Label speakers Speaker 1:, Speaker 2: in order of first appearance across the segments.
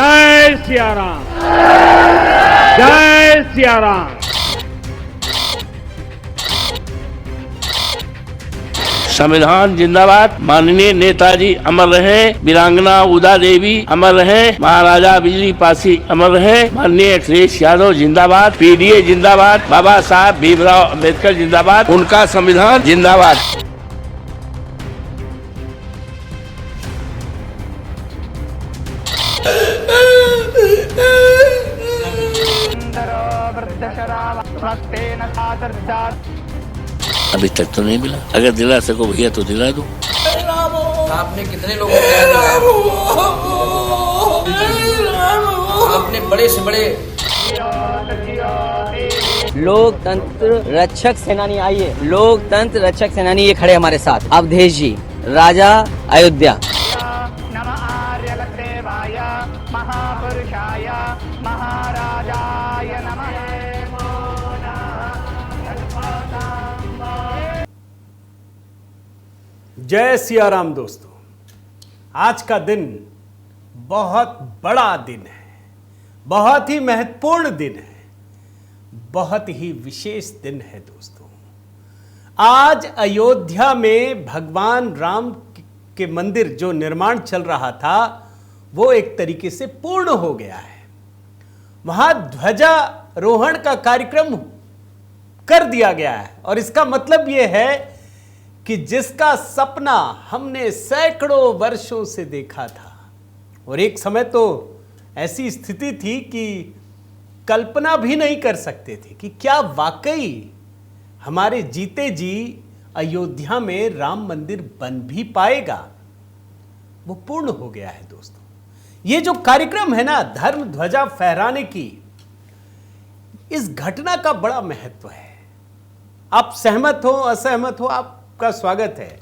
Speaker 1: जय सिया राम, जय सिया राम।
Speaker 2: संविधान जिंदाबाद। माननीय नेताजी अमर रहे, वीरांगना उदा देवी अमर रहे, महाराजा बिजली पासी अमर रहे, माननीय अखिलेश यादव जिंदाबाद, पीडीए जिंदाबाद, बाबा साहब भीमराव अम्बेडकर जिंदाबाद, उनका संविधान जिंदाबाद। अभी तक तो नहीं मिला, अगर दिला सको भैया तो दिला दो।
Speaker 3: आपने कितने लोगों को न्याय दिलाया? आपने बड़े से बड़े
Speaker 4: लोकतंत्र रक्षक सेनानी, आइए लोकतंत्र रक्षक सेनानी ये खड़े हमारे साथ, अवधेश जी, राजा अयोध्या।
Speaker 5: जय सिया राम दोस्तों, आज का दिन बहुत बड़ा दिन है, बहुत ही महत्वपूर्ण दिन है, बहुत ही विशेष दिन है दोस्तों। आज अयोध्या में भगवान राम के मंदिर जो निर्माण चल रहा था वो एक तरीके से पूर्ण हो गया है। वहां ध्वजारोहण का कार्यक्रम कर दिया गया है और इसका मतलब यह है कि जिसका सपना हमने सैकड़ों वर्षों से देखा था, और एक समय तो ऐसी स्थिति थी कि कल्पना भी नहीं कर सकते थे कि क्या वाकई हमारे जीते जी अयोध्या में राम मंदिर बन भी पाएगा, वो पूर्ण हो गया है दोस्तों। ये जो कार्यक्रम है ना, धर्म ध्वजा फहराने की, इस घटना का बड़ा महत्व है। आप सहमत हो असहमत हो, आपका स्वागत है,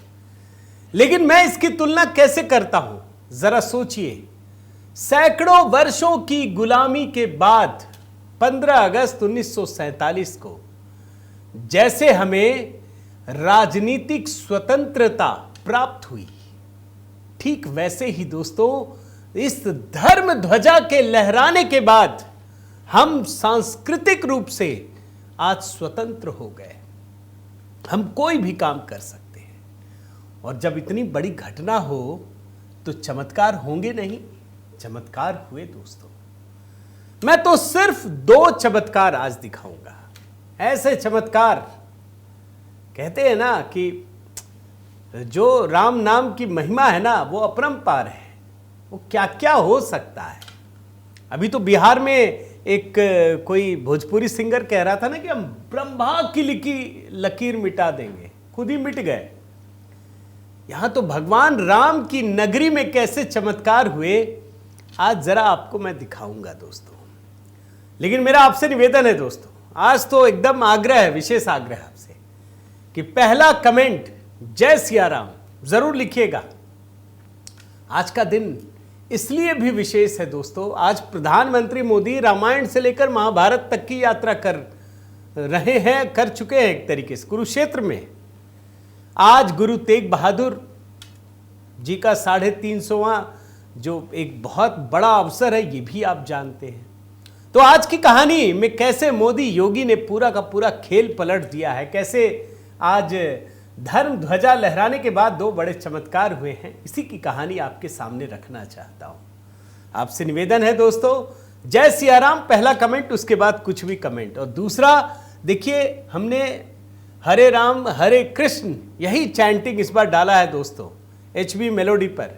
Speaker 5: लेकिन मैं इसकी तुलना कैसे करता हूं जरा सोचिए। सैकड़ों वर्षों की गुलामी के बाद 15 अगस्त 1947 को जैसे हमें राजनीतिक स्वतंत्रता प्राप्त हुई, ठीक वैसे ही दोस्तों इस धर्म ध्वजा के लहराने के बाद हम सांस्कृतिक रूप से आज स्वतंत्र हो गए। हम कोई भी काम कर सकते हैं, और जब इतनी बड़ी घटना हो तो चमत्कार होंगे नहीं? चमत्कार हुए दोस्तों। मैं तो सिर्फ 2 चमत्कार आज दिखाऊंगा। ऐसे चमत्कार, कहते हैं ना कि जो राम नाम की महिमा है ना वो अपरंपार है। वो क्या क्या हो सकता है। अभी तो बिहार में एक कोई भोजपुरी सिंगर कह रहा था ना कि हम ब्रह्मा की लिखी लकीर मिटा देंगे, खुद ही मिट गए। यहां तो भगवान राम की नगरी में कैसे चमत्कार हुए आज जरा आपको मैं दिखाऊंगा दोस्तों। लेकिन मेरा आपसे निवेदन है दोस्तों, आज तो एकदम आग्रह है, विशेष आग्रह आपसे, कि पहला कमेंट जय सिया राम जरूर लिखिएगा। आज का दिन इसलिए भी विशेष है दोस्तों, आज प्रधानमंत्री मोदी रामायण से लेकर महाभारत तक की यात्रा कर रहे हैं, कर चुके हैं एक तरीके से कुरुक्षेत्र में। आज गुरु तेग बहादुर जी का 350वां जो एक बहुत बड़ा अवसर है, ये भी आप जानते हैं। तो आज की कहानी में कैसे मोदी योगी ने पूरा का पूरा खेल पलट दिया है, कैसे आज धर्म ध्वजा लहराने के बाद 2 बड़े चमत्कार हुए हैं, इसी की कहानी आपके सामने रखना चाहता हूं। आपसे निवेदन है दोस्तों, जय सिया राम पहला कमेंट, उसके बाद कुछ भी कमेंट। और दूसरा देखिए, हमने हरे राम हरे कृष्ण यही चैंटिंग इस बार डाला है दोस्तों HB मेलोडी पर।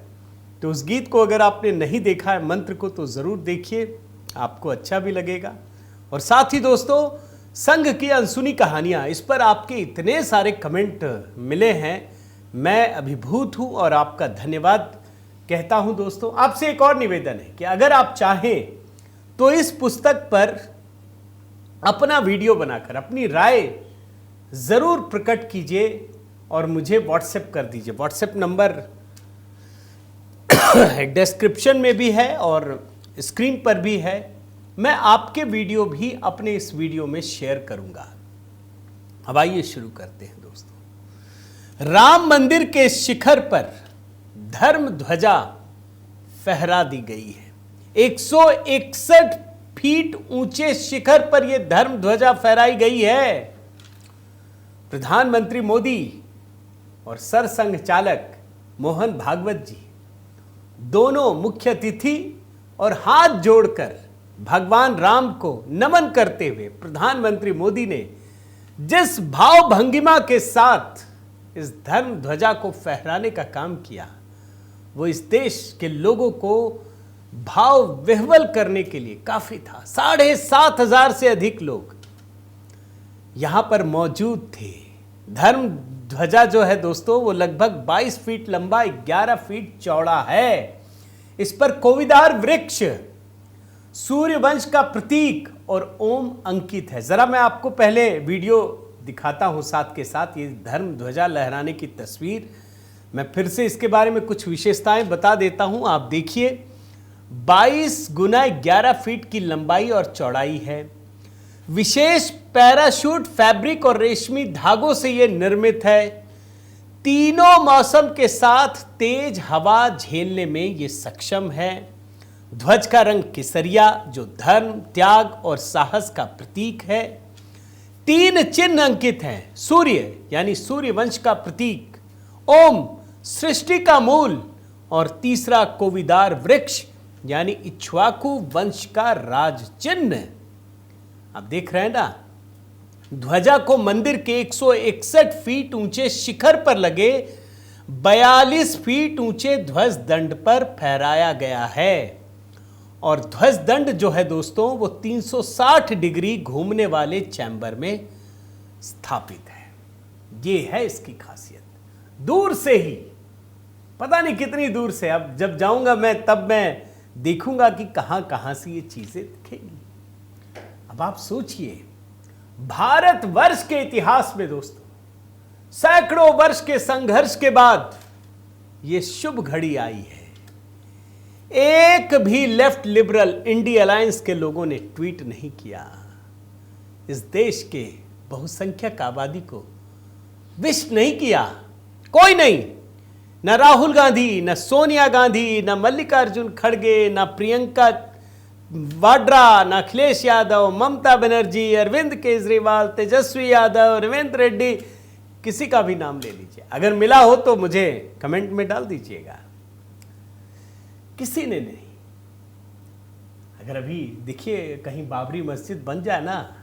Speaker 5: तो उस गीत को अगर आपने नहीं देखा है, मंत्र को, तो जरूर देखिए, आपको अच्छा भी लगेगा। और साथ ही दोस्तों संघ की अनसुनी कहानियां, इस पर आपके इतने सारे कमेंट मिले हैं, मैं अभिभूत हूं और आपका धन्यवाद कहता हूं दोस्तों। आपसे एक और निवेदन है कि अगर आप चाहें तो इस पुस्तक पर अपना वीडियो बनाकर अपनी राय जरूर प्रकट कीजिए और मुझे व्हाट्सएप कर दीजिए। व्हाट्सएप नंबर डिस्क्रिप्शन में भी है और स्क्रीन पर भी है। मैं आपके वीडियो भी अपने इस वीडियो में शेयर करूंगा। अब आइए शुरू करते हैं दोस्तों। राम मंदिर के शिखर पर धर्म ध्वजा फहरा दी गई है। 161 फीट ऊंचे शिखर पर यह धर्म ध्वजा फहराई गई है। प्रधानमंत्री मोदी और सरसंघ चालक मोहन भागवत जी दोनों मुख्य अतिथि और हाथ जोड़कर भगवान राम को नमन करते हुए प्रधानमंत्री मोदी ने जिस भाव भंगिमा के साथ इस धर्म ध्वजा को फहराने का काम किया, वो इस देश के लोगों को भाव विह्वल करने के लिए काफी था। 7,500 से अधिक लोग यहां पर मौजूद थे। धर्म ध्वजा जो है दोस्तों, वो लगभग 22 फीट लंबा, 11 फीट चौड़ा है। इस पर कोविदार वृक्ष, सूर्यवंश का प्रतीक और ओम अंकित है। जरा मैं आपको पहले वीडियो दिखाता हूं साथ के साथ, ये धर्म ध्वजा लहराने की तस्वीर। मैं फिर से इसके बारे में कुछ विशेषताएं बता देता हूं, आप देखिए। 22 गुना 11 फीट की लंबाई और चौड़ाई है। विशेष पैराशूट फैब्रिक और रेशमी धागों से यह निर्मित है। तीनों मौसम के साथ तेज हवा झेलने में यह सक्षम है। ध्वज का रंग केसरिया, जो धर्म, त्याग और साहस का प्रतीक है। 3 चिन्ह अंकित हैं। सूर्य यानी सूर्यवंश का प्रतीक, ओम सृष्टि का मूल, और तीसरा कोविदार वृक्ष यानी इक्ष्वाकु वंश का राज चिन्ह। आप देख रहे हैं ना, ध्वजा को मंदिर के 161 फीट ऊंचे शिखर पर लगे 42 फीट ऊंचे ध्वज दंड पर फहराया गया है। और ध्वज दंड जो है दोस्तों, वो 360 डिग्री घूमने वाले चैम्बर में स्थापित है। ये है इसकी खासियत। दूर से ही, पता नहीं कितनी दूर से, अब जब जाऊंगा मैं तब मैं देखूंगा कि कहां कहां से ये चीजें दिखेंगी। अब आप सोचिए, भारतवर्ष के इतिहास में दोस्तों सैकड़ों वर्ष के संघर्ष के बाद यह शुभ घड़ी आई है। एक भी लेफ्ट लिबरल इंडिया अलायंस के लोगों ने ट्वीट नहीं किया। इस देश के बहुसंख्यक आबादी को विश नहीं किया, कोई नहीं। न राहुल गांधी, न सोनिया गांधी, न मल्लिकार्जुन खड़गे, न प्रियंका वाड्रा, न अखिलेश यादव, ममता बनर्जी, अरविंद केजरीवाल, तेजस्वी यादव, रविंद्र रेड्डी, किसी का भी नाम ले लीजिए। अगर मिला हो तो मुझे कमेंट में डाल दीजिएगा। किसी ने नहीं। अगर अभी देखिए कहीं बाबरी मस्जिद बन जाए ना,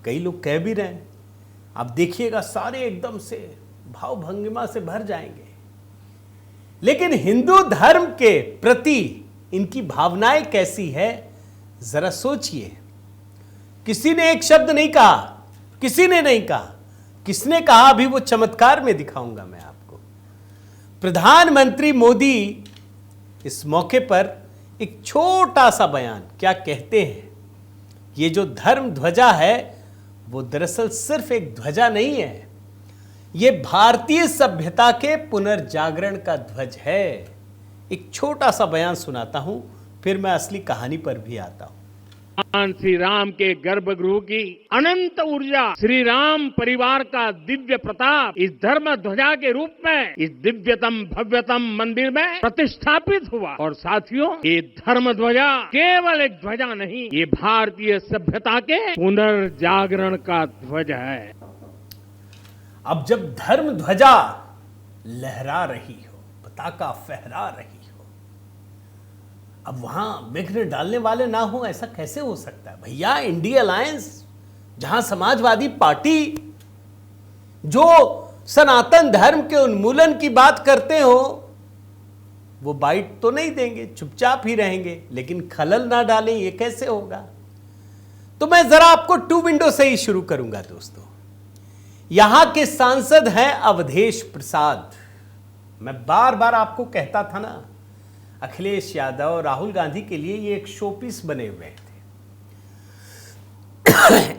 Speaker 5: कई लोग कह भी रहे हैं, आप देखिएगा सारे एकदम से भाव भंगिमा से भर जाएंगे। लेकिन हिंदू धर्म के प्रति इनकी भावनाएं कैसी है, जरा सोचिए। किसी ने एक शब्द नहीं कहा, किसी ने नहीं कहा। किसने कहा, अभी वो चमत्कार में दिखाऊंगा मैं आपको। प्रधानमंत्री मोदी इस मौके पर एक छोटा सा बयान क्या कहते हैं। ये जो धर्म ध्वजा है वो दरअसल सिर्फ एक ध्वजा नहीं है, ये भारतीय सभ्यता के पुनर्जागरण का ध्वज है। एक छोटा सा बयान सुनाता हूं, फिर मैं असली कहानी पर भी आता हूं।
Speaker 1: भगवान श्री राम के गर्भगृह की अनंत ऊर्जा, श्री राम परिवार का दिव्य प्रताप इस धर्म ध्वजा के रूप में इस दिव्यतम भव्यतम मंदिर में प्रतिष्ठापित हुआ। और साथियों, ये धर्म ध्वजा केवल एक ध्वजा नहीं, ये भारतीय सभ्यता के पुनर्जागरण का ध्वज है।
Speaker 5: अब जब धर्म ध्वजा लहरा रही हो, पताका फहरा रही हो, अब वहां विघ्न डालने वाले ना हो, ऐसा कैसे हो सकता है भैया। इंडिया अलायंस, जहां समाजवादी पार्टी जो सनातन धर्म के उन्मूलन की बात करते हो, वो बाइट तो नहीं देंगे, चुपचाप ही रहेंगे, लेकिन खलल ना डालें, ये कैसे होगा। तो मैं जरा आपको 2 विंडो से ही शुरू करूंगा दोस्तों। यहां के सांसद हैं अवधेश प्रसाद। मैं बार बार आपको कहता था ना, अखिलेश यादव, राहुल गांधी के लिए ये एक शोपीस बने हुए थे।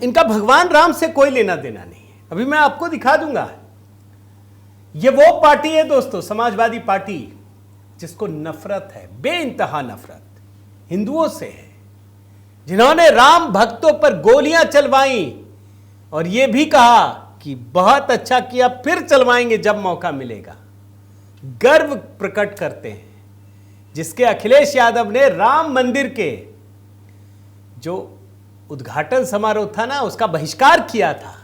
Speaker 5: इनका भगवान राम से कोई लेना देना नहीं है। अभी मैं आपको दिखा दूंगा। ये वो पार्टी है दोस्तों, समाजवादी पार्टी, जिसको नफरत है, बेइंतहा नफरत हिंदुओं से है, जिन्होंने राम भक्तों पर गोलियां चलवाई और यह भी कहा कि बहुत अच्छा किया, फिर चलवाएंगे जब मौका मिलेगा। गर्व प्रकट करते हैं जिसके अखिलेश यादव ने राम मंदिर के जो उद्घाटन समारोह था ना, उसका बहिष्कार किया था।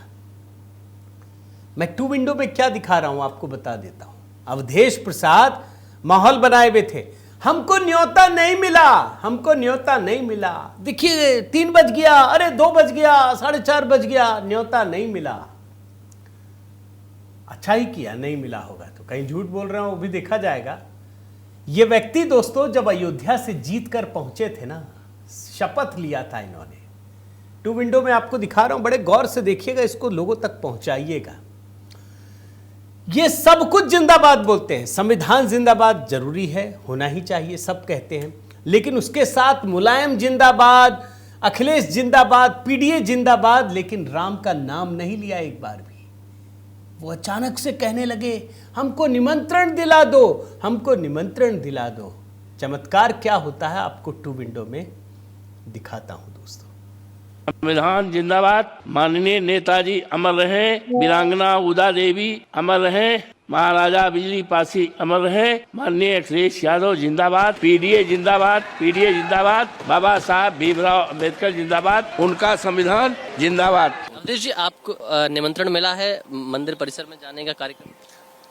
Speaker 5: मैं टू विंडो में क्या दिखा रहा हूं आपको बता देता हूं। अवधेश प्रसाद माहौल बनाए हुए थे, हमको न्योता नहीं मिला, हमको न्योता नहीं मिला, देखिए 3 बज गया, अरे 2 बज गया, 4:30 बज गया, न्योता नहीं मिला। अच्छा ही किया नहीं मिला होगा तो, कहीं झूठ बोल रहा हूं वो भी देखा जाएगा। ये व्यक्ति दोस्तों जब अयोध्या से जीत कर पहुंचे थे ना, शपथ लिया था इन्होंने। टू विंडो में आपको दिखा रहा हूं, बड़े गौर से देखिएगा, इसको लोगों तक पहुंचाइएगा। ये सब कुछ जिंदाबाद बोलते हैं, संविधान जिंदाबाद जरूरी है, होना ही चाहिए, सब कहते हैं, लेकिन उसके साथ मुलायम जिंदाबाद, अखिलेश जिंदाबाद, पीडीए जिंदाबाद, लेकिन राम का नाम नहीं लिया एक बार भी। वो अचानक से कहने लगे हमको निमंत्रण दिला दो, हमको निमंत्रण दिला दो। चमत्कार क्या होता है आपको टू विंडो में दिखाता हूं दोस्तों।
Speaker 2: संविधान जिंदाबाद, माननीय नेताजी अमर रहे, वीरांगना उदा देवी अमर रहे, महाराजा बिजली पासी अमर रहे, माननीय अखिलेश यादव जिंदाबाद, पीडीए जिंदाबाद, पीडीए जिंदाबाद, बाबा साहब भीमराव अम्बेडकर जिंदाबाद, उनका संविधान जिंदाबाद।
Speaker 6: अवधेश जी, आपको निमंत्रण मिला है मंदिर परिसर में जाने का कार्यक्रम?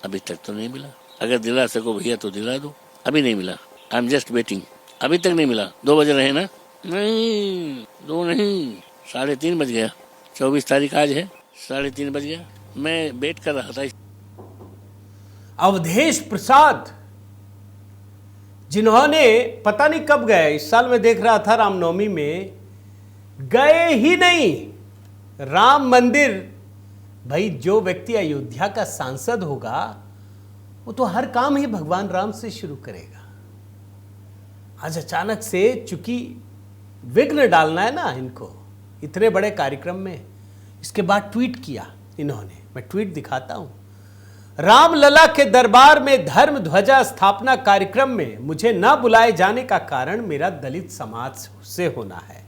Speaker 2: अभी तक तो नहीं मिला, अगर दिला सको भैया तो दिला दो, अभी नहीं मिला, आई एम जस्ट वेटिंग, अभी तक नहीं मिला। 2 बजे रहे ना? नहीं 2 नहीं, 3:30 बज गया, 24 तारीख आज है, 3:30 बज गया, मैं वेट कर रहा था।
Speaker 5: अवधेश प्रसाद जिन्होंने पता नहीं कब गए, इस साल मैं देख रहा था रामनवमी में, गए ही नहीं राम मंदिर। भाई जो व्यक्ति अयोध्या का सांसद होगा वो तो हर काम ही भगवान राम से शुरू करेगा। आज अचानक से चूंकि विघ्न डालना है ना इनको इतने बड़े कार्यक्रम में, इसके बाद ट्वीट किया इन्होंने, मैं ट्वीट दिखाता हूं। रामलला के दरबार में धर्म ध्वजा स्थापना कार्यक्रम में मुझे न बुलाए जाने का कारण मेरा दलित समाज से होना है,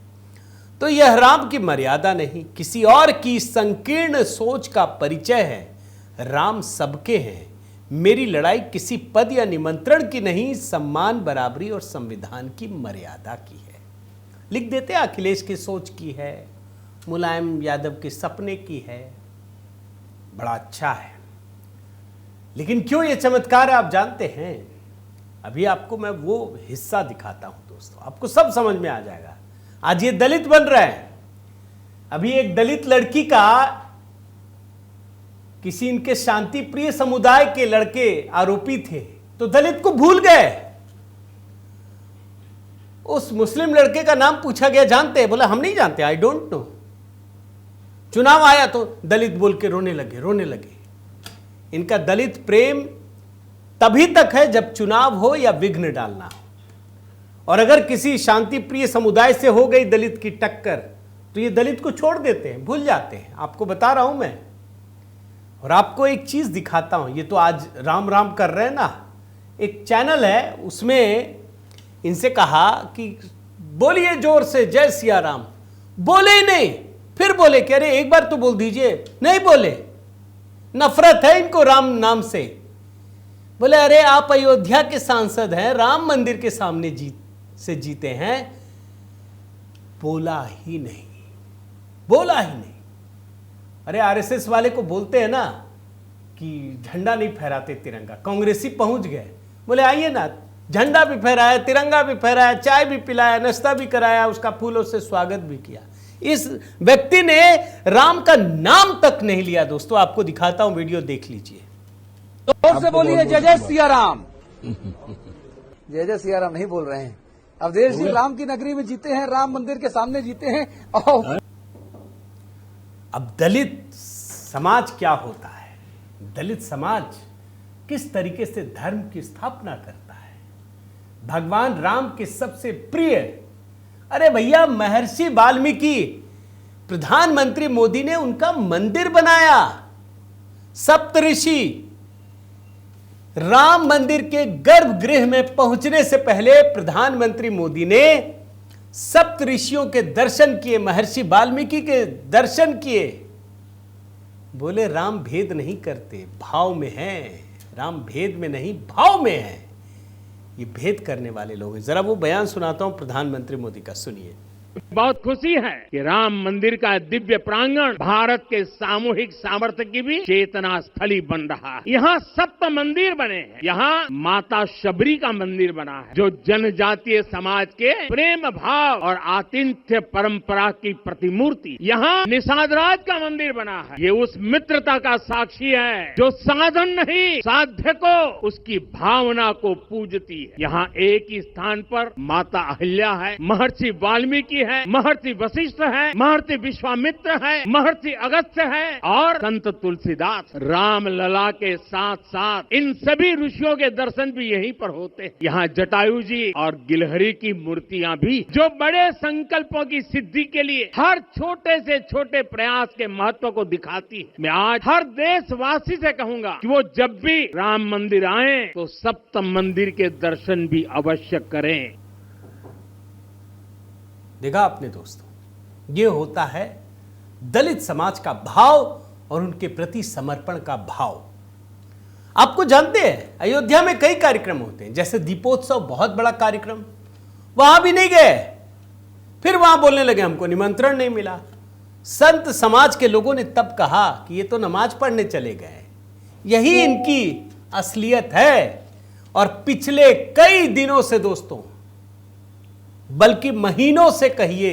Speaker 5: तो यह राम की मर्यादा नहीं, किसी और की संकीर्ण सोच का परिचय है। राम सबके हैं, मेरी लड़ाई किसी पद या निमंत्रण की नहीं, सम्मान, बराबरी और संविधान की मर्यादा की है। लिख देते अखिलेश की सोच की है, मुलायम यादव के सपने की है, बड़ा अच्छा है। लेकिन क्यों ये चमत्कार है आप जानते हैं? अभी आपको मैं वो हिस्सा दिखाता हूं दोस्तों, आपको सब समझ में आ जाएगा। आज ये दलित बन रहे हैं। अभी एक दलित लड़की का किसी इनके शांति प्रिय समुदाय के लड़के आरोपी थे, तो दलित को भूल गए। उस मुस्लिम लड़के का नाम पूछा गया, जानते हैं? बोला हम नहीं जानते, आई डोंट नो। चुनाव आया तो दलित बोल के रोने लगे। इनका दलित प्रेम तभी तक है जब चुनाव हो या विघ्न डालना हो, और अगर किसी शांति प्रिय समुदाय से हो गई दलित की टक्कर तो ये दलित को छोड़ देते हैं, भूल जाते हैं। आपको बता रहा हूं मैं। और आपको एक चीज दिखाता हूं, ये तो आज राम राम कर रहे हैं ना, एक चैनल है उसमें इनसे कहा कि बोलिए जोर से जय सिया राम, बोले ही नहीं, फिर बोले कि अरे एक बार तो बोल दीजिए, नहीं बोले। नफरत है इनको राम नाम से। बोले अरे आप अयोध्या के सांसद हैं, राम मंदिर के सामने जीते हैं, बोला ही नहीं। अरे आरएसएस वाले को बोलते हैं ना कि झंडा नहीं फहराते तिरंगा, कांग्रेसी पहुंच गए, बोले आइए ना, झंडा भी फहराया, तिरंगा भी फहराया, चाय भी पिलाया, नाश्ता भी कराया, उसका फूलों से स्वागत भी किया। इस व्यक्ति ने राम का नाम तक नहीं लिया। दोस्तों आपको दिखाता हूं, वीडियो देख लीजिए।
Speaker 7: जोर से बोलिए जय जय सिया राम। जय जय सिया राम नहीं बोल रहे हैं। अवधेश जी राम की नगरी में जीते हैं, राम मंदिर के सामने जीते हैं।
Speaker 5: अब दलित समाज क्या होता है, दलित समाज किस तरीके से धर्म की स्थापना करता है, भगवान राम के सबसे प्रिय, अरे भैया महर्षि वाल्मीकि, प्रधानमंत्री मोदी ने उनका मंदिर बनाया। सप्तऋषि राम मंदिर के गर्भगृह में पहुंचने से पहले प्रधानमंत्री मोदी ने सप्तऋषियों के दर्शन किए, महर्षि वाल्मीकि के दर्शन किए। बोले राम भेद नहीं करते, भाव में है। राम भेद में नहीं, भाव में है। ये भेद करने वाले लोग हैं। जरा वो बयान सुनाता हूं प्रधानमंत्री मोदी का, सुनिए।
Speaker 1: बहुत खुशी है कि राम मंदिर का दिव्य प्रांगण भारत के सामूहिक सामर्थ्य की भी चेतना स्थली बन रहा है। यहाँ 7 मंदिर बने हैं। यहाँ माता शबरी का मंदिर बना है जो जनजातीय समाज के प्रेम भाव और आतिथ्य परंपरा की प्रतिमूर्ति। यहाँ निषादराज का मंदिर बना है। ये उस मित्रता का साक्षी है जो साधन नहीं साध्य को उसकी भावना को पूजती है। यहाँ एक ही स्थान पर माता अहिल्या है, महर्षि वाल्मीकि है, महर्षि वशिष्ठ है, महर्षि विश्वामित्र है, महर्षि अगस्त्य है और संत तुलसीदास। राम लला के साथ साथ इन सभी ऋषियों के दर्शन भी यहीं पर होते हैं। यहाँ जटायु जी और गिलहरी की मूर्तियां भी जो बड़े संकल्पों की सिद्धि के लिए हर छोटे से छोटे प्रयास के महत्व को दिखाती है। मैं आज हर देशवासी से कहूंगा कि वो जब भी राम मंदिर आए तो 7 मंदिर के दर्शन भी अवश्य करें।
Speaker 5: देखा आपने दोस्तों, ये होता है दलित समाज का भाव और उनके प्रति समर्पण का भाव। आपको जानते हैं अयोध्या में कई कार्यक्रम होते हैं, जैसे दीपोत्सव, बहुत बड़ा कार्यक्रम, वहां भी नहीं गए। फिर वहां बोलने लगे हमको निमंत्रण नहीं मिला। संत समाज के लोगों ने तब कहा कि ये तो नमाज पढ़ने चले गए। यही इनकी असलियत है। और पिछले कई दिनों से दोस्तों, बल्कि महीनों से कहिए,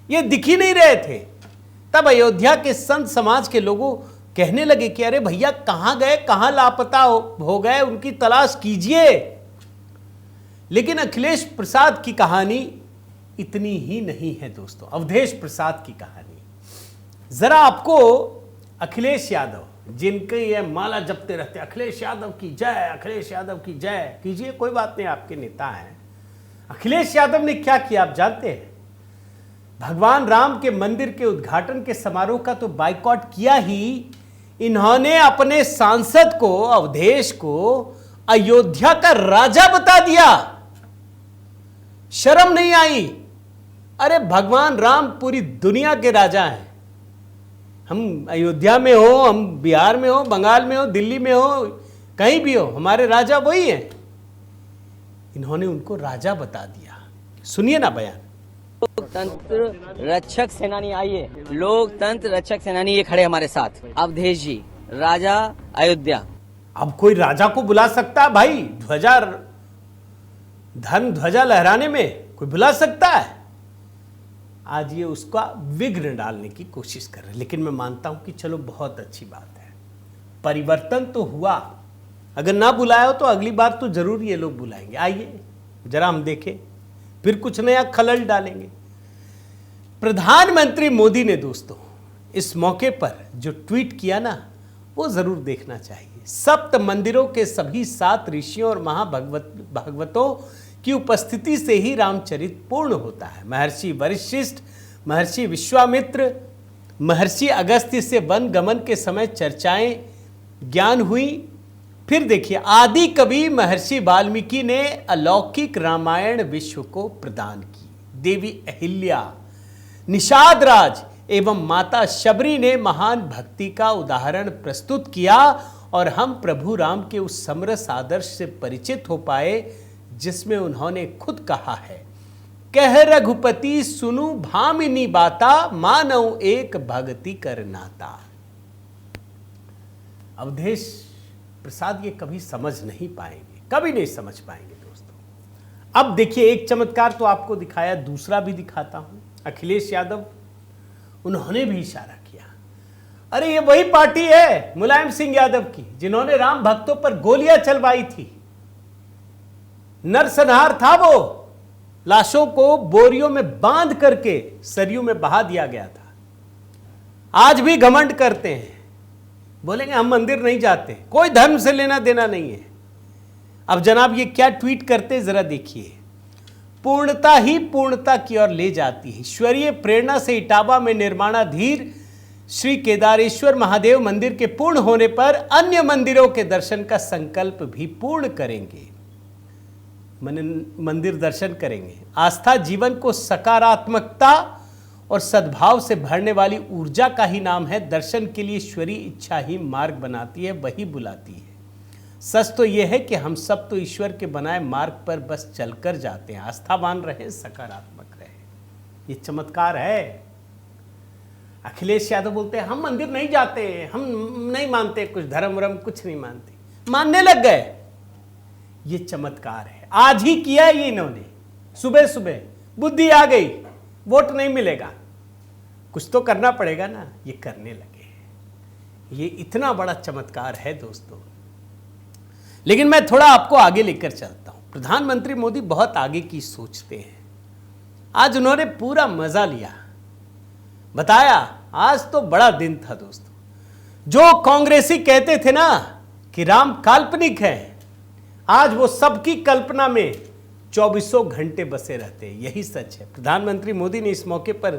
Speaker 5: ये दिख ही नहीं रहे थे। तब अयोध्या के संत समाज के लोगों कहने लगे कि अरे भैया कहां गए, कहां लापता हो गए, उनकी तलाश कीजिए। लेकिन अखिलेश प्रसाद की कहानी इतनी ही नहीं है दोस्तों। अवधेश प्रसाद की कहानी जरा आपको, अखिलेश यादव जिनके ये माला जपते रहते, अखिलेश यादव की जय, अखिलेश यादव की जय कीजिए, कोई बात नहीं, आपके नेता हैं। अखिलेश यादव ने क्या किया आप जानते हैं? भगवान राम के मंदिर के उद्घाटन के समारोह का तो बाइकॉट किया ही, इन्होंने अपने सांसद को, अवधेश को, अयोध्या का राजा बता दिया। शर्म नहीं आई? अरे भगवान राम पूरी दुनिया के राजा हैं। हम अयोध्या में हो, हम बिहार में हो, बंगाल में हो, दिल्ली में हो, कहीं भी हो, हमारे राजा वही हैं। इन्होंने उनको राजा बता दिया। सुनिए ना बयान।
Speaker 4: लोकतंत्र रक्षक सेनानी आइए, लोकतंत्र रक्षक सेनानी ये खड़े हमारे साथ, अवधेश जी, राजा अयोध्या।
Speaker 5: अब कोई राजा को बुला सकता है भाई? ध्वजा लहराने में कोई बुला सकता है? आज ये उसका विघ्न डालने की कोशिश कर रहे हैं। लेकिन मैं मानता हूं कि चलो बहुत अच्छी बात है, परिवर्तन तो हुआ। अगर ना बुलाया हो तो अगली बार तो जरूर ये लोग बुलाएंगे। आइए जरा हम देखें, फिर कुछ नया खलल डालेंगे। प्रधानमंत्री मोदी ने दोस्तों इस मौके पर जो ट्वीट किया ना, वो जरूर देखना चाहिए। 7 मंदिरों के सभी 7 ऋषियों और महाभागवतों की उपस्थिति से ही रामचरित पूर्ण होता है। महर्षि वशिष्ठ, महर्षि विश्वामित्र, महर्षि अगस्त्य से वन गमन के समय चर्चाएं ज्ञान हुई। फिर देखिए, आदि कवि महर्षि वाल्मीकि ने अलौकिक रामायण विश्व को प्रदान की। देवी अहिल्या, निषादराज एवं माता शबरी ने महान भक्ति का उदाहरण प्रस्तुत किया और हम प्रभु राम के उस समरस आदर्श से परिचित हो पाए जिसमें उन्होंने खुद कहा है, कह रघुपति सुनु भामिनी बाता, मानव एक भक्ति कर नाता। अवधेश प्रसाद ये कभी समझ नहीं पाएंगे, कभी नहीं समझ पाएंगे दोस्तों। अब देखिए, एक चमत्कार तो आपको दिखाया, दूसरा भी दिखाता हूं। अखिलेश यादव, उन्होंने भी इशारा किया, अरे ये वही पार्टी है मुलायम सिंह यादव की जिन्होंने राम भक्तों पर गोलियां चलवाई थी। नरसंहार था वो, लाशों को बोरियों में बांध करके सरयू में बहा दिया गया था। आज भी घमंड करते हैं, बोलेंगे हम मंदिर नहीं जाते, कोई धर्म से लेना देना नहीं है। अब जनाब ये क्या ट्वीट करते जरा देखिए। पूर्णता ही पूर्णता की ओर ले जाती है। ईश्वरीय प्रेरणा से इटावा में निर्माणाधीन श्री केदारेश्वर महादेव मंदिर के पूर्ण होने पर अन्य मंदिरों के दर्शन का संकल्प भी पूर्ण करेंगे। मंदिर दर्शन करेंगे। आस्था जीवन को सकारात्मकता और सद्भाव से भरने वाली ऊर्जा का ही नाम है। दर्शन के लिए ईश्वरीय इच्छा ही मार्ग बनाती है, वही बुलाती है। सच तो यह है कि हम सब तो ईश्वर के बनाए मार्ग पर बस चलकर जाते हैं। आस्थावान रहे, सकारात्मक रहे, ये चमत्कार है। अखिलेश यादव बोलते हैं हम मंदिर नहीं जाते, हम नहीं मानते, कुछ धर्म वरम कुछ नहीं मानते, मानने लग गए। ये चमत्कार है। आज ही किया ये इन्होंने, सुबह सुबह बुद्धि आ गई, वोट नहीं मिलेगा, कुछ तो करना पड़ेगा ना, ये करने लगे। ये इतना बड़ा चमत्कार है दोस्तों। लेकिन मैं थोड़ा आपको आगे लेकर चलता हूं। प्रधानमंत्री मोदी बहुत आगे की सोचते हैं। आज उन्होंने पूरा मजा लिया, बताया आज तो बड़ा दिन था दोस्तों। जो कांग्रेसी कहते थे ना कि राम काल्पनिक है, आज वो सबकी कल्पना में 24 घंटे बसे रहते हैं। यही सच है। प्रधानमंत्री मोदी ने इस मौके पर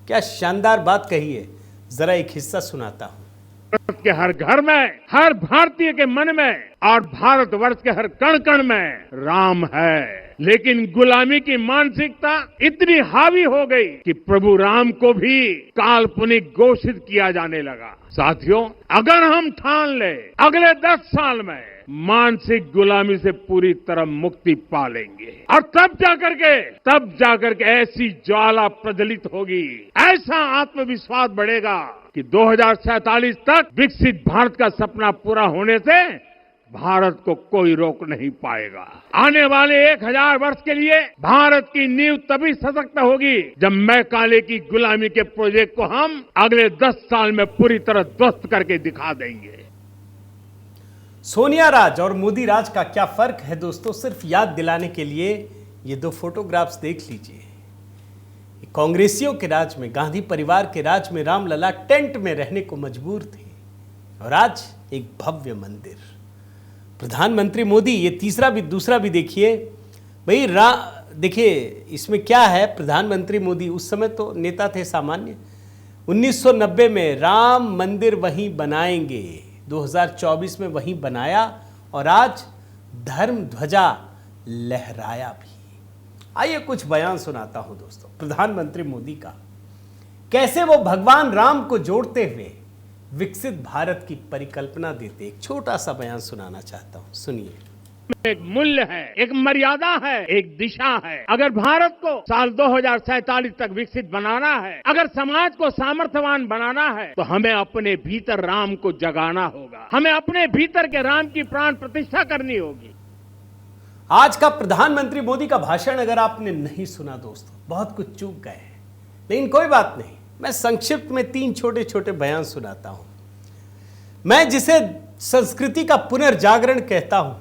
Speaker 5: क्या शानदार बात कही है, जरा एक हिस्सा सुनाता हूं।
Speaker 1: भारत के हर घर में, हर भारतीय के मन में और भारतवर्ष के हर कण कण में राम है। लेकिन गुलामी की मानसिकता इतनी हावी हो गई कि प्रभु राम को भी काल्पनिक घोषित किया जाने लगा। साथियों, अगर हम ठान ले अगले 10 साल में मानसिक गुलामी से पूरी तरह मुक्ति पा लेंगे, और तब जाकर के ऐसी ज्वाला प्रज्वलित होगी, ऐसा आत्मविश्वास बढ़ेगा कि 2047 तक विकसित भारत का सपना पूरा होने से भारत को कोई रोक नहीं पाएगा। आने वाले 1000 वर्ष के लिए भारत की नींव तभी सशक्त होगी जब मैकाले की गुलामी के प्रोजेक्ट को हम अगले 10 साल में पूरी तरह ध्वस्त करके दिखा देंगे।
Speaker 5: सोनिया राज और मोदी राज का क्या फर्क है दोस्तों, सिर्फ याद दिलाने के लिए ये 2 फोटोग्राफ्स देख लीजिए। कांग्रेसियों के राज में, गांधी परिवार के राज में रामलला टेंट में रहने को मजबूर थे, और आज एक भव्य मंदिर। प्रधानमंत्री मोदी, ये दूसरा भी देखिए भाई। देखिए इसमें क्या है, प्रधानमंत्री मोदी उस समय तो नेता थे सामान्य। 1990 में राम मंदिर वहीं बनाएंगे, 2024 में वहीं बनाया, और आज धर्म ध्वजा लहराया भी। आइए कुछ बयान सुनाता हूं दोस्तों प्रधानमंत्री मोदी का, कैसे वो भगवान राम को जोड़ते हुए विकसित भारत की परिकल्पना देते। एक छोटा सा बयान सुनाना चाहता हूं, सुनिए।
Speaker 1: एक मूल्य है, एक मर्यादा है, एक दिशा है। अगर भारत को साल 2047 तक विकसित बनाना है, अगर समाज को सामर्थ्यवान बनाना है, तो हमें अपने भीतर राम को जगाना होगा। हमें अपने भीतर के राम की प्राण प्रतिष्ठा करनी होगी।
Speaker 5: आज का प्रधानमंत्री मोदी का भाषण अगर आपने नहीं सुना दोस्तों, बहुत कुछ चूक गए हैं, लेकिन कोई बात नहीं, मैं संक्षिप्त में 3 छोटे छोटे बयान सुनाता हूं। मैं जिसे संस्कृति का पुनर्जागरण कहता हूं,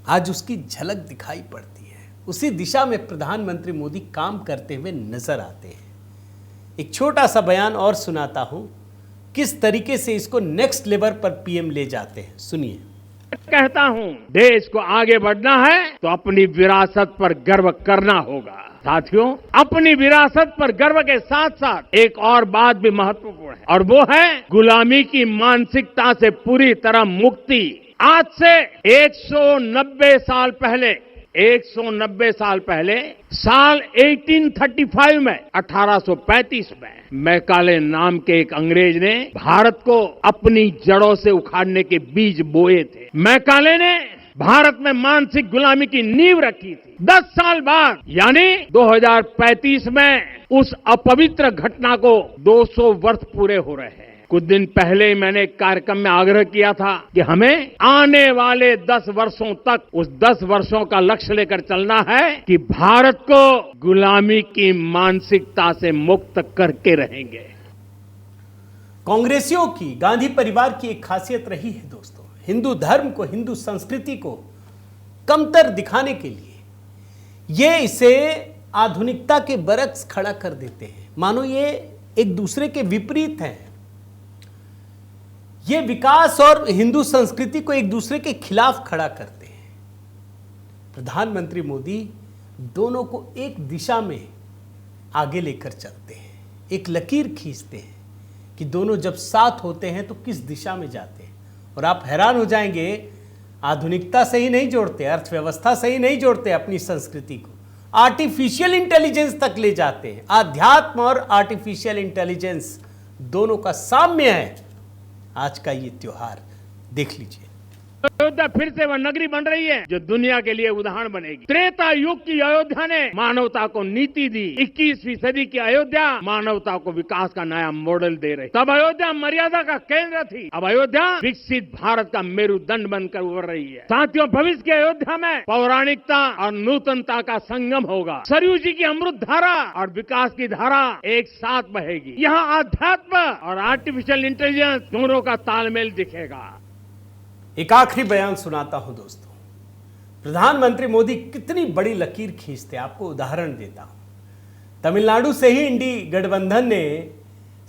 Speaker 5: आज उसकी झलक दिखाई पड़ती है। उसी दिशा में प्रधानमंत्री मोदी काम करते हुए नजर आते हैं। एक छोटा सा बयान और सुनाता हूं, किस तरीके से इसको नेक्स्ट लेवल पर पीएम ले जाते हैं, सुनिए।
Speaker 1: कहता हूं, देश को आगे बढ़ना है तो अपनी विरासत पर गर्व करना होगा। साथियों, अपनी विरासत पर गर्व के साथ साथ एक और बात भी महत्वपूर्ण है, और वो है गुलामी की मानसिकता से पूरी तरह मुक्ति। आज से 190 साल पहले, साल 1835 में, 1835 में मैकाले नाम के एक अंग्रेज ने भारत को अपनी जड़ों से उखाड़ने के बीज बोए थे। मैकाले ने भारत में मानसिक गुलामी की नींव रखी थी। 10 साल बाद यानी 2035 में उस अपवित्र घटना को 200 वर्ष पूरे हो रहे हैं। कुछ दिन पहले ही मैंने एक कार्यक्रम में आग्रह किया था कि हमें आने वाले 10 वर्षों तक उस 10 वर्षों का लक्ष्य लेकर चलना है कि भारत को गुलामी की मानसिकता से मुक्त करके रहेंगे।
Speaker 5: कांग्रेसियों की, गांधी परिवार की एक खासियत रही है दोस्तों, हिंदू धर्म को, हिंदू संस्कृति को कमतर दिखाने के लिए ये इसे आधुनिकता के बरक्स खड़ा कर देते हैं, मानो ये एक दूसरे के विपरीत हैं। ये विकास और हिंदू संस्कृति को एक दूसरे के खिलाफ खड़ा करते हैं। प्रधानमंत्री मोदी दोनों को एक दिशा में आगे लेकर चलते हैं, एक लकीर खींचते हैं कि दोनों जब साथ होते हैं तो किस दिशा में जाते हैं। और आप हैरान हो जाएंगे, आधुनिकता से ही नहीं जोड़ते, अर्थव्यवस्था से ही नहीं जोड़ते, अपनी संस्कृति को आर्टिफिशियल इंटेलिजेंस तक ले जाते हैं। आध्यात्म और आर्टिफिशियल इंटेलिजेंस दोनों का साम्य है आज का ये त्योहार, देख लीजिए।
Speaker 1: अयोध्या फिर से वह नगरी बन रही है जो दुनिया के लिए उदाहरण बनेगी। त्रेता युग की अयोध्या ने मानवता को नीति दी। 21वीं सदी की अयोध्या मानवता को विकास का नया मॉडल दे रही। तब अयोध्या मर्यादा का केंद्र थी, अब अयोध्या विकसित भारत का मेरुदंड बनकर उभर रही है। साथियों, भविष्य की अयोध्या में पौराणिकता और नूतनता का संगम होगा। सरयू जी की अमृत धारा और विकास की धारा एक साथ बहेगी। यहाँ आध्यात्म और आर्टिफिशियल इंटेलिजेंस दोनों का तालमेल दिखेगा।
Speaker 5: एक आखिरी बयान सुनाता हूं दोस्तों। प्रधानमंत्री मोदी कितनी बड़ी लकीर खींचते, आपको उदाहरण देता हूं। तमिलनाडु से ही इंडी गठबंधन ने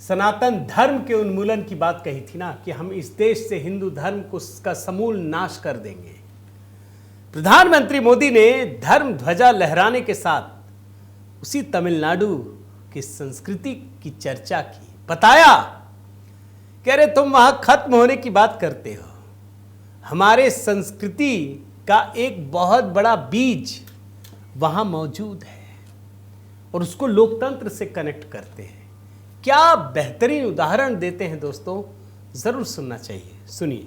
Speaker 5: सनातन धर्म के उन्मूलन की बात कही थी ना, कि हम इस देश से हिंदू धर्म को का समूल नाश कर देंगे। प्रधानमंत्री मोदी ने धर्म ध्वजा लहराने के साथ उसी तमिलनाडु की संस्कृति की चर्चा की। बताया कि अरे तुम वहां खत्म होने की बात करते हो, हमारे संस्कृति का एक बहुत बड़ा बीज वहां मौजूद है और उसको लोकतंत्र से कनेक्ट करते हैं। क्या बेहतरीन उदाहरण देते हैं दोस्तों, जरूर सुनना चाहिए। सुनिए।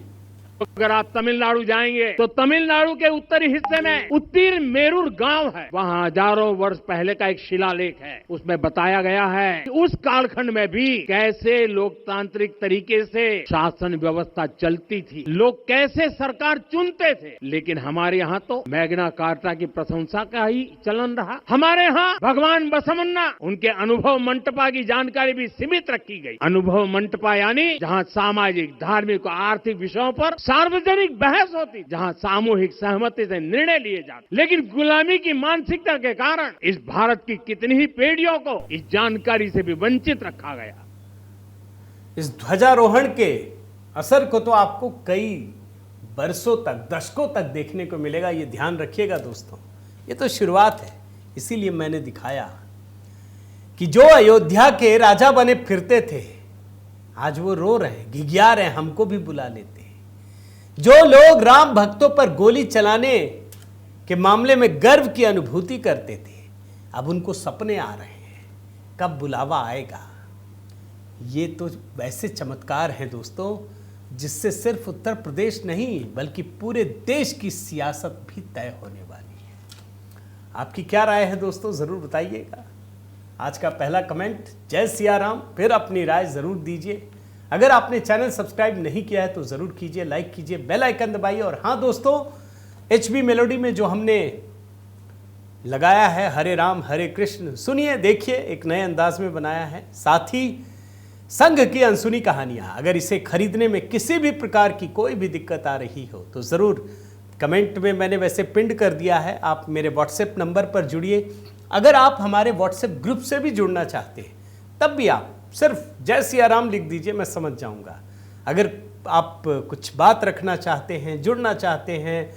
Speaker 1: अगर आप तमिलनाडु जाएंगे तो तमिलनाडु के उत्तरी हिस्से में उत्तीर मेरूर गांव है। वहां हजारों वर्ष पहले का एक शिलालेख है। उसमें बताया गया है कि उस कालखंड में भी कैसे लोकतांत्रिक तरीके से शासन व्यवस्था चलती थी, लोग कैसे सरकार चुनते थे। लेकिन हमारे यहाँ तो मैग्ना कार्टा की प्रशंसा का ही चलन रहा। हमारे यहाँ भगवान बसवन्ना, उनके अनुभव मंटपा की जानकारी भी सीमित रखी गई। अनुभव मंटपा यानी जहाँ सामाजिक, धार्मिक और आर्थिक विषयों पर सार्वजनिक बहस होती, जहां सामूहिक सहमति से निर्णय लिए जाते। लेकिन गुलामी की मानसिकता के कारण इस भारत की कितनी ही पीढ़ियों को इस जानकारी से भी वंचित रखा गया।
Speaker 5: इस ध्वजारोहण के असर को तो आपको कई बरसों तक, दशकों तक देखने को मिलेगा। ये ध्यान रखिएगा दोस्तों, ये तो शुरुआत है। इसीलिए मैंने दिखाया कि जो अयोध्या के राजा बने फिरते थे, आज वो रो रहे हैं, घिघिया रहे हैं, हमको भी बुला लेते। जो लोग राम भक्तों पर गोली चलाने के मामले में गर्व की अनुभूति करते थे, अब उनको सपने आ रहे हैं कब बुलावा आएगा। ये तो वैसे चमत्कार हैं दोस्तों, जिससे सिर्फ उत्तर प्रदेश नहीं बल्कि पूरे देश की सियासत भी तय होने वाली है। आपकी क्या राय है दोस्तों, जरूर बताइएगा। आज का पहला कमेंट जय सिया राम, फिर अपनी राय जरूर दीजिए। अगर आपने चैनल सब्सक्राइब नहीं किया है तो ज़रूर कीजिए, लाइक कीजिए, बेल आइकन दबाइए। और हाँ दोस्तों, HB मेलोडी में जो हमने लगाया है हरे राम हरे कृष्ण, सुनिए, देखिए, एक नए अंदाज में बनाया है। साथ ही संघ की अनसुनी कहानियाँ, अगर इसे खरीदने में किसी भी प्रकार की कोई भी दिक्कत आ रही हो तो ज़रूर कमेंट में मैंने वैसे पिंड कर दिया है, आप मेरे व्हाट्सएप नंबर पर जुड़िए। अगर आप हमारे व्हाट्सएप ग्रुप से भी जुड़ना चाहते हैं तब भी आप सिर्फ जय सिया राम लिख दीजिए, मैं समझ जाऊंगा। अगर आप कुछ बात रखना चाहते हैं, जुड़ना चाहते हैं,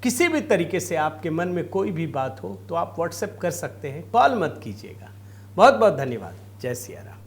Speaker 5: किसी भी तरीके से आपके मन में कोई भी बात हो तो आप व्हाट्सएप कर सकते हैं, कॉल मत कीजिएगा। बहुत बहुत धन्यवाद। जय सिया राम।